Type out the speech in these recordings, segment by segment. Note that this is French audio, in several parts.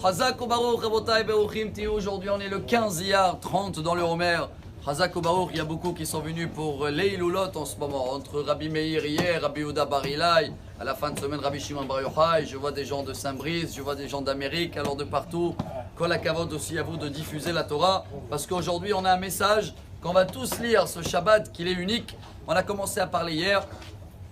Chazak ou Baruch, Rabotai, Beruchim, Tiyu. Aujourd'hui, on est le 15 Iyar, 30 dans le Homer. Chazak ou Baruch, il y a beaucoup qui sont venus pour l'Eiloulot en ce moment. Entre Rabbi Meir hier, Rabbi Yehuda Bar Ilai, à la fin de semaine, Rabbi Shimon Bar Yochai. Je vois des gens de Saint-Brice, je vois des gens d'Amérique, alors de partout. Kol hakavod aussi à vous de diffuser la Torah. Parce qu'aujourd'hui, on a un message qu'on va tous lire ce Shabbat, qu'il est unique. On a commencé à parler hier.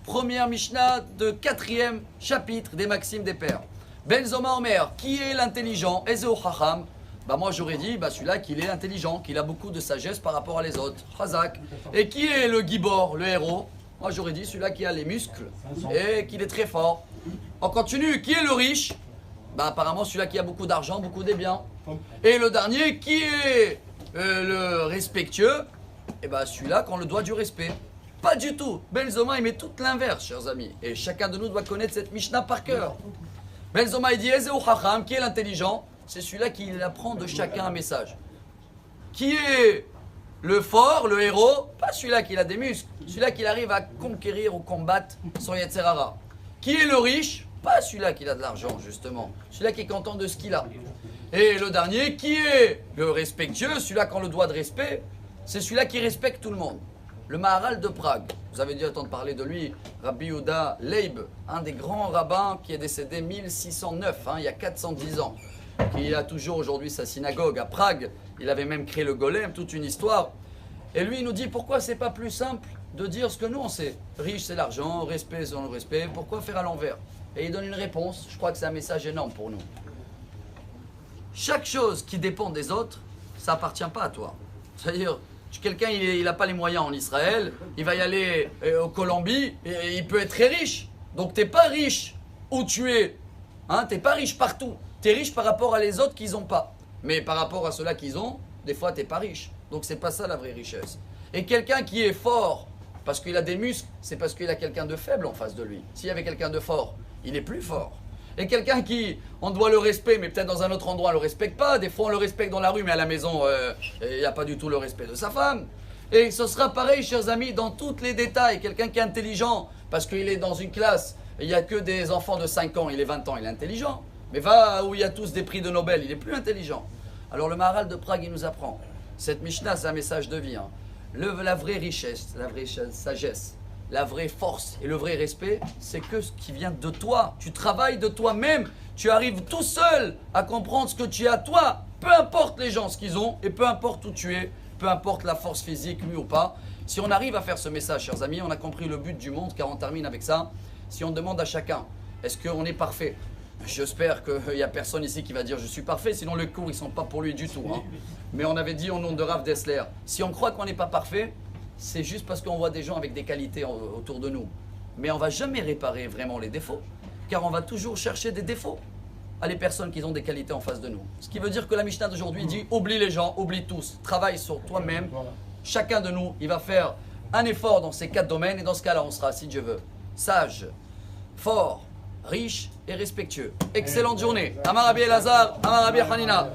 Première Mishnah de 4e chapitre des Maximes des Pères. Ben Zoma Omer, qui est l'intelligent? Ezeo Chacham. Moi j'aurais dit celui-là qu'il est intelligent, qu'il a beaucoup de sagesse par rapport à les autres. Chazak. Et qui est le Gibor, le héros? Moi j'aurais dit celui-là qui a les muscles et qu'il est très fort. On continue. Qui est le riche? Apparemment celui-là qui a beaucoup d'argent, beaucoup de biens. Et le dernier, qui est le respectueux? Celui-là qu'on le doit du respect. Pas du tout. Ben Zoma il met tout l'inverse, chers amis. Et chacun de nous doit connaître cette Mishnah par cœur. Ben Zoma il dit Ezeu Chacham, qui est l'intelligent? C'est celui-là qui apprend de chacun un message. Qui est le fort, le héros? Pas celui-là qui a des muscles, celui-là qui arrive à conquérir ou combattre son Yetzer Hara. Qui est le riche? Pas celui-là qui a de l'argent, justement. Celui-là qui est content de ce qu'il a. Et le dernier, qui est le respectueux, celui-là qu'on le doit de respect? C'est celui-là qui respecte tout le monde. Le Maharal de Prague, vous avez dû entendre parler de lui, Rabbi Yehuda Leib, un des grands rabbins qui est décédé 1609, il y a 410 ans, qui a toujours aujourd'hui sa synagogue à Prague. Il avait même créé le Golem, toute une histoire. Et lui, il nous dit pourquoi c'est pas plus simple de dire ce que nous on sait. Riche c'est l'argent, respect c'est le respect, pourquoi faire à l'envers? Et il donne une réponse, je crois que c'est un message énorme pour nous. Chaque chose qui dépend des autres, ça appartient pas à toi. C'est-à-dire, quelqu'un il n'a pas les moyens en Israël, il va y aller au Colombie, et il peut être très riche. Donc tu n'es pas riche où tu es. Tu n'es pas riche partout. Tu es riche par rapport à les autres qu'ils n'ont pas. Mais par rapport à ceux-là qu'ils ont, des fois tu n'es pas riche. Donc c'est pas ça la vraie richesse. Et quelqu'un qui est fort parce qu'il a des muscles, c'est parce qu'il a quelqu'un de faible en face de lui. S'il y avait quelqu'un de fort, il est plus fort. Et quelqu'un qui, on doit le respect, mais peut-être dans un autre endroit, on ne le respecte pas. Des fois, on le respecte dans la rue, mais à la maison, il n'y a pas du tout le respect de sa femme. Et ce sera pareil, chers amis, dans tous les détails. Quelqu'un qui est intelligent, parce qu'il est dans une classe, il n'y a que des enfants de 5 ans, il est 20 ans, il est intelligent. Mais va où il y a tous des prix de Nobel, il est plus intelligent. Alors le Maharal de Prague, il nous apprend. Cette Mishnah, c'est un message de vie. La vraie richesse, la vraie sagesse, la vraie force et le vrai respect, c'est que ce qui vient de toi. Tu travailles de toi-même. Tu arrives tout seul à comprendre ce que tu as toi. Peu importe les gens ce qu'ils ont et peu importe où tu es, peu importe la force physique, lui ou pas. Si on arrive à faire ce message, chers amis, on a compris le but du monde, car on termine avec ça. Si on demande à chacun, est-ce qu'on est parfait? J'espère qu'il n'y a personne ici qui va dire je suis parfait, sinon les cours ils ne sont pas pour lui du tout. Mais on avait dit au nom de Rav Dessler, si on croit qu'on n'est pas parfait, c'est juste parce qu'on voit des gens avec des qualités autour de nous. Mais on ne va jamais réparer vraiment les défauts, car on va toujours chercher des défauts à les personnes qui ont des qualités en face de nous. Ce qui veut dire que la Mishnah d'aujourd'hui dit oublie les gens, oublie tous, travaille sur toi-même. Chacun de nous, il va faire un effort dans ces 4 domaines, et dans ce cas-là, on sera, si Dieu veut, sage, fort, riche et respectueux. Excellente journée. Amar Rabbi Elazar, Amar Rabbi Hanina.